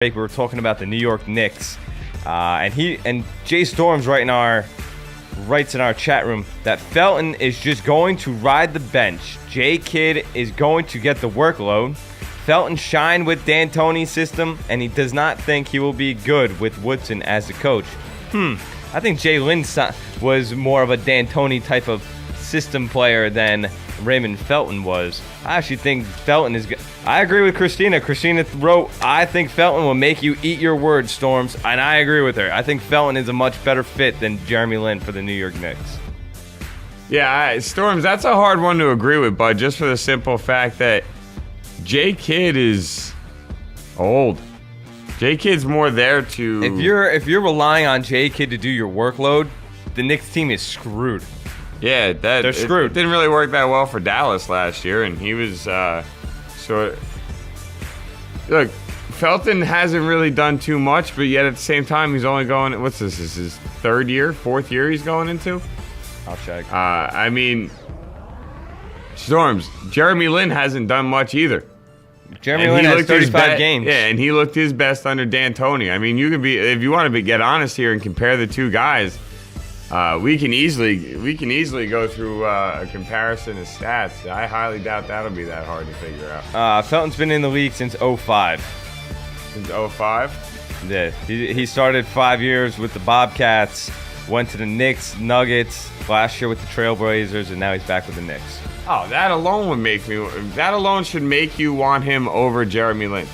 We were talking about the New York Knicks, and Jay Storms writes in our chat room that Felton is just going to ride the bench. Jay Kidd is going to get the workload. Felton shined with D'Antoni's system, and he does not think he will be good with Woodson as the coach. I think Jay Lynn was more of a D'Antoni type of system player than Raymond Felton was. I actually think Felton is good. I agree with Christina. Christina wrote, I think Felton will make you eat your words, Storms, and I agree with her. I think Felton is a much better fit than Jeremy Lin for the New York Knicks. Yeah, Storms, that's a hard one to agree with, bud, just for the simple fact that Jay Kidd is old. Jay Kidd's more there to... If you're relying on Jay Kidd to do your workload, the Knicks team is screwed. Yeah, they're screwed. It didn't really work that well for Dallas last year, and he was Look, Felton hasn't really done too much, but yet at the same time, he's only going... What's this? This is his fourth year he's going into? I'll check. Storms, Jeremy Lin hasn't done much either. Jeremy Lin has 35 games. Yeah, and he looked his best under D'Antoni. I mean, you could be, if you want to get honest here and compare the two guys, we can easily go through a comparison of stats. I highly doubt that'll be that hard to figure out. Felton's been in the league since 05. Since 05? Yeah, he started 5 years with the Bobcats, went to the Knicks, Nuggets, last year with the Trailblazers, and now he's back with the Knicks. Oh, that alone should make you want him over Jeremy Lin.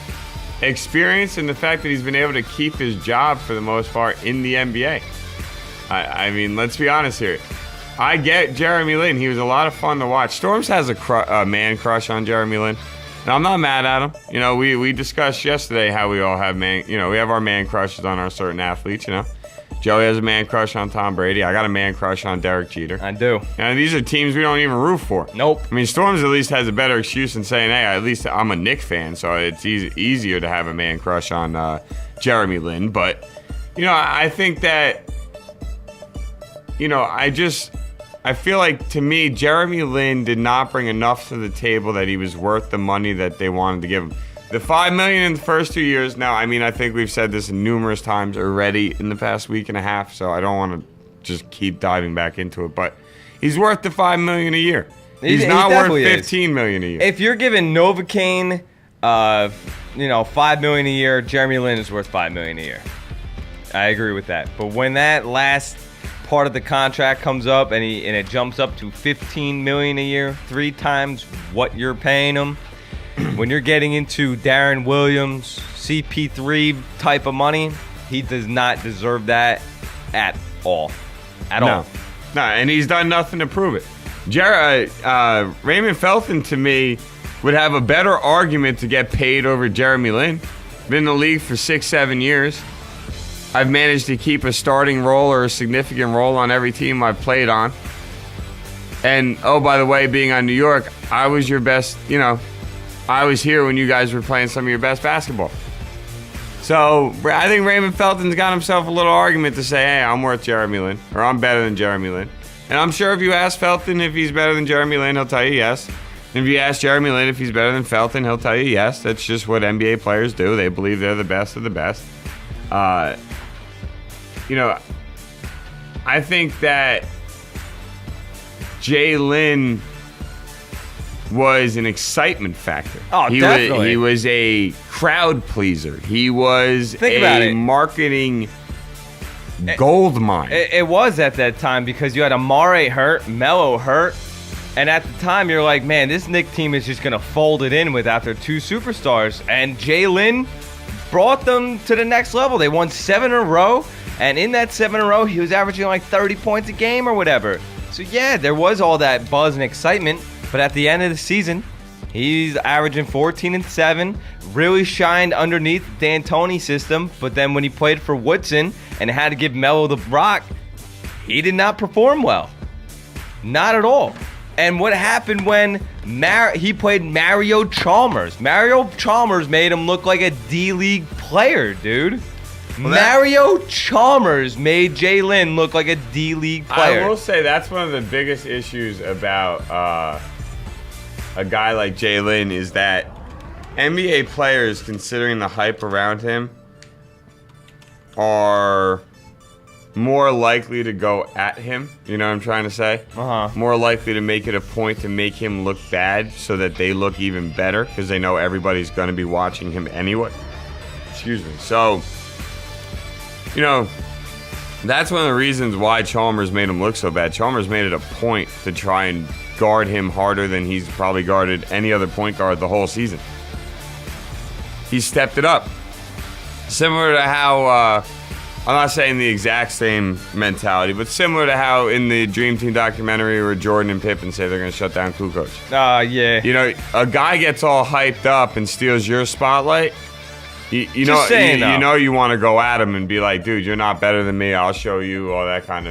Experience and the fact that he's been able to keep his job for the most part in the NBA. I mean, let's be honest here. I get Jeremy Lin. He was a lot of fun to watch. Storms has a man crush on Jeremy Lin. And I'm not mad at him. You know, we discussed yesterday how we all have we have our man crushes on our certain athletes, you know. Joey has a man crush on Tom Brady. I got a man crush on Derek Jeter. I do. And these are teams we don't even root for. Nope. I mean, Storms at least has a better excuse than saying, hey, at least I'm a Knicks fan, so it's easier to have a man crush on Jeremy Lin. But, I think that, I feel like, to me, Jeremy Lin did not bring enough to the table that he was worth the money that they wanted to give him. The $5 million in the first 2 years. Now, I mean, I think we've said this numerous times already in the past week and a half, so I don't want to just keep diving back into it. But he's worth the $5 million a year. He's not worth $15 million a year. If you're giving Novocaine, $5 million a year, Jeremy Lin is worth $5 million a year. I agree with that. But when that last part of the contract comes up and it jumps up to $15 million a year, 3 times what you're paying him. When you're getting into Darren Williams, CP3 type of money, he does not deserve that at all. All. No, and he's done nothing to prove it. Raymond Felton, to me, would have a better argument to get paid over Jeremy Lin. Been in the league for 6-7 years. I've managed to keep a starting role or a significant role on every team I've played on. And, oh, by the way, being on New York, I was your best, I was here when you guys were playing some of your best basketball. So I think Raymond Felton's got himself a little argument to say, hey, I'm worth Jeremy Lin, or I'm better than Jeremy Lin. And I'm sure if you ask Felton if he's better than Jeremy Lin, he'll tell you yes. And if you ask Jeremy Lin if he's better than Felton, he'll tell you yes. That's just what NBA players do. They believe they're the best of the best. I think that Jay Lin was an excitement factor. Oh, definitely. He was a crowd pleaser. He was a marketing gold mine. It was at that time because you had Amare hurt, Melo hurt, and at the time you're like, man, this Knicks team is just going to fold it in without their 2 superstars. And Jay Lin brought them to the next level. They won 7 in a row, and in that 7 in a row, he was averaging like 30 points a game or whatever. So yeah, there was all that buzz and excitement. But at the end of the season, he's averaging 14 and 7, really shined underneath the D'Antoni system. But then when he played for Woodson and had to give Melo the rock, he did not perform well. Not at all. And what happened when he played Mario Chalmers? Mario Chalmers made him look like a D-League player, dude. Mario Chalmers made Jay Lin look like a D-League player. I will say that's one of the biggest issues about a guy like Jay Lin is that NBA players, considering the hype around him, are more likely to go at him. You know what I'm trying to say? More likely to make it a point to make him look bad so that they look even better because they know everybody's going to be watching him anyway. Excuse me. So, you know, that's one of the reasons why Chalmers made him look so bad. Chalmers made it a point to try and guard him harder than he's probably guarded any other point guard the whole season. He stepped it up. Similar to how, I'm not saying the exact same mentality, but similar to how in the Dream Team documentary where Jordan and Pippen say they're going to shut down Kukoc. Yeah. You know, a guy gets all hyped up and steals your spotlight. You know you want to go at him and be like, dude, you're not better than me. I'll show you, all that kind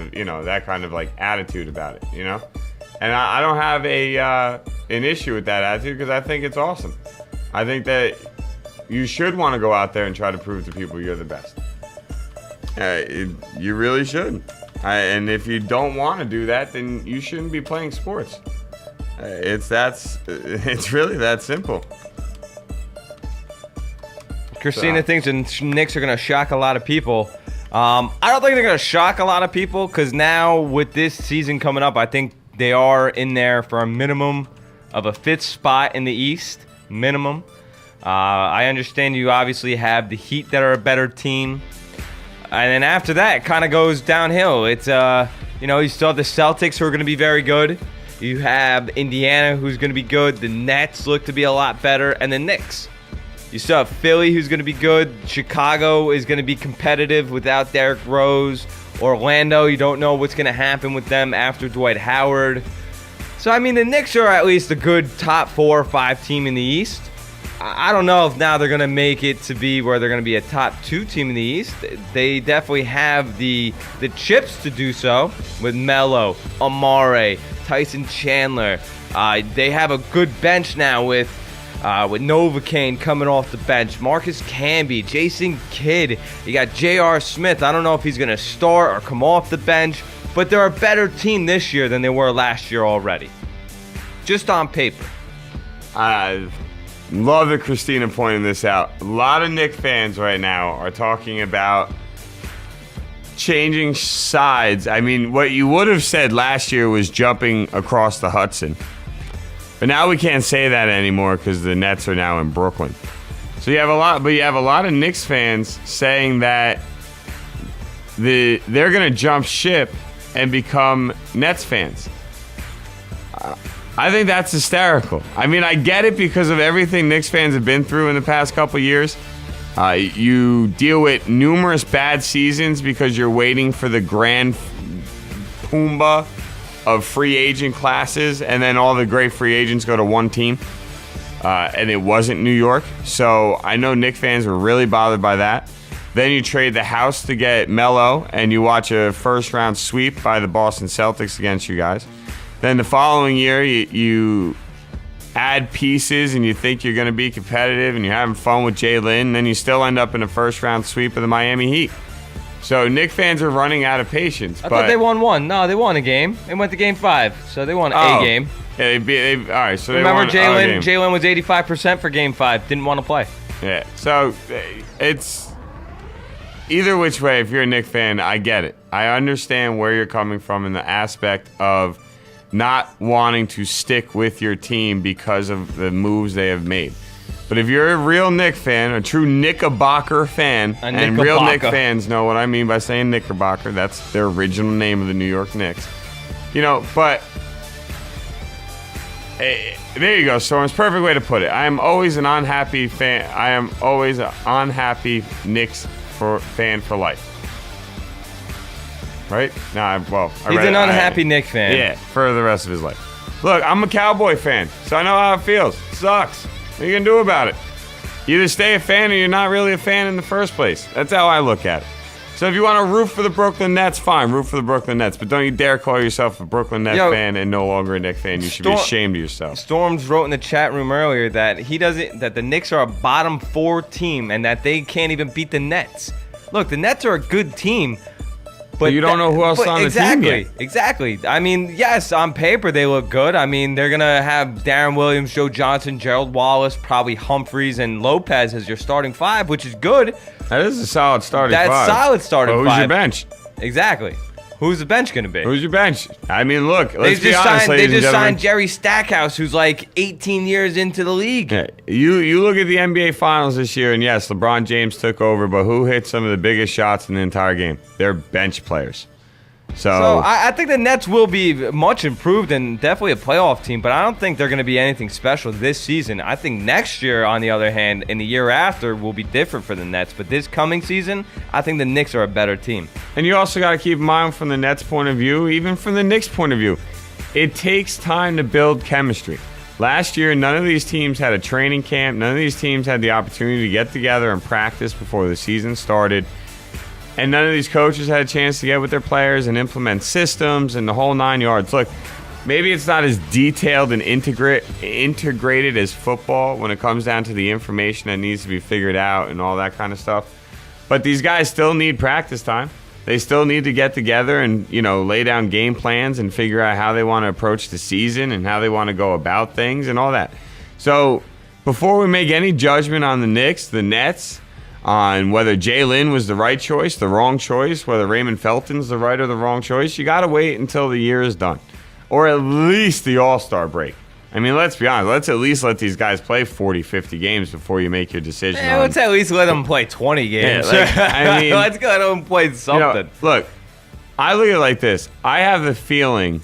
of like attitude about it, you know? And I don't have an issue with that attitude because I think it's awesome. I think that you should want to go out there and try to prove to people you're the best. You really should. And if you don't want to do that, then you shouldn't be playing sports. It's really that simple. Christina thinks the Knicks are going to shock a lot of people. I don't think they're going to shock a lot of people because now with this season coming up, I think they are in there for a minimum of a 5th spot in the East. Minimum. I understand you obviously have the Heat that are a better team. And then after that, it kind of goes downhill. It's, you still have the Celtics who are going to be very good. You have Indiana who's going to be good. The Nets look to be a lot better. And the Knicks. You still have Philly who's going to be good. Chicago is going to be competitive without Derrick Rose. Orlando, you don't know what's going to happen with them after Dwight Howard. So, I mean, the Knicks are at least a good top 4 or 5 team in the East. I don't know if now they're going to make it to be where they're going to be a top 2 team in the East. They definitely have the chips to do so with Melo, Amare, Tyson Chandler. They have a good bench now with Novocaine coming off the bench, Marcus Camby, Jason Kidd. You got J.R. Smith. I don't know if he's going to start or come off the bench, but they're a better team this year than they were last year already. Just on paper. I love that Christina pointed this out. A lot of Knicks fans right now are talking about changing sides. I mean, what you would have said last year was jumping across the Hudson. But now we can't say that anymore because the Nets are now in Brooklyn. So you have a lot of Knicks fans saying that they're going to jump ship and become Nets fans. I think that's hysterical. I mean, I get it because of everything Knicks fans have been through in the past couple years. You deal with numerous bad seasons because you're waiting for the grand Pumbaa of free agent classes, and then all the great free agents go to one team, and it wasn't New York. So I know Knicks fans were really bothered by that. Then you trade the house to get Melo, and you watch a first-round sweep by the Boston Celtics against you guys. Then the following year, you add pieces, and you think you're going to be competitive, and you're having fun with Jalen, and then you still end up in a first-round sweep of the Miami Heat. So Knicks fans are running out of patience. I thought they won one. No, they won a game. They went to game 5, so they won a game. Yeah, all right. So remember they won a game. Jalen was 85% for game 5. Didn't want to play. Yeah. So it's either which way. If you're a Knicks fan, I get it. I understand where you're coming from in the aspect of not wanting to stick with your team because of the moves they have made. But if you're a real Knicks fan, a true Knickerbocker fan, and real Knicks fans know what I mean by saying Knickerbocker, that's their original name of the New York Knicks. But there you go, Storm. It's a perfect way to put it. I am always an unhappy fan. I am always an unhappy Knicks fan for life. Right? He's an unhappy Knicks fan. Yeah, for the rest of his life. Look, I'm a Cowboy fan, so I know how it feels. It sucks. What are you going to do about it? You either stay a fan or you're not really a fan in the first place. That's how I look at it. So if you want to root for the Brooklyn Nets, fine, root for the Brooklyn Nets. But don't you dare call yourself a Brooklyn Nets fan and no longer a Knicks fan. You should be ashamed of yourself. Storms wrote in the chat room earlier that that the Knicks are a bottom 4 team and that they can't even beat the Nets. Look, the Nets are a good team, But you don't know who else on the team yet. Exactly. I mean, yes, on paper they look good. I mean, they're going to have Darren Williams, Joe Johnson, Gerald Wallace, probably Humphreys, and Lopez as your starting five, which is good. That is a solid starting five. That's solid starting but five. Who's your bench? Exactly. Who's the bench going to be? Who's your bench? I mean, look, let's be honest, They just signed gentlemen. Jerry Stackhouse, who's like 18 years into the league. Yeah, you look at the NBA Finals this year, and yes, LeBron James took over, but who hit some of the biggest shots in the entire game? They're bench players. So I think the Nets will be much improved and definitely a playoff team, but I don't think they're going to be anything special this season. I think next year, on the other hand, and the year after will be different for the Nets. But this coming season, I think the Knicks are a better team. And you also got to keep in mind from the Nets' point of view, even from the Knicks' point of view, it takes time to build chemistry. Last year, none of these teams had a training camp. None of these teams had the opportunity to get together and practice before the season started. And none of these coaches had a chance to get with their players and implement systems and the whole 9 yards. Look, maybe it's not as detailed and integrated as football when it comes down to the information that needs to be figured out and all that kind of stuff. But these guys still need practice time. They still need to get together and, lay down game plans and figure out how they want to approach the season and how they want to go about things and all that. So before we make any judgment on the Knicks, the Nets, on whether Jalen was the right choice, the wrong choice, whether Raymond Felton's the right or the wrong choice, you got to wait until the year is done. Or at least the All-Star break. I mean, let's be honest. Let's at least let these guys play 40, 50 games before you make your decision. Yeah, let's at least let them play 20 games. I mean, let's go let them play something. Look, I look at it like this. I have the feeling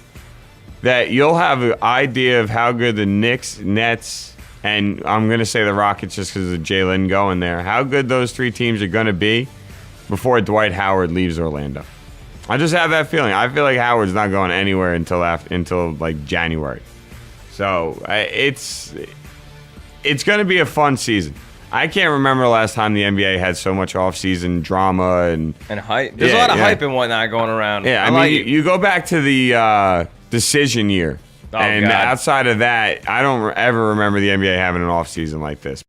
that you'll have an idea of how good the Knicks, Nets, and I'm going to say the Rockets just because of Jalen going there, how good those three teams are going to be before Dwight Howard leaves Orlando. I just have that feeling. I feel like Howard's not going anywhere until like January. So it's going to be a fun season. I can't remember the last time the NBA had so much off-season drama and hype. There's a lot of hype and whatnot going around. Yeah, I mean, you go back to the decision year. Oh, and God. outside of that, I don't ever remember the NBA having an off season like this.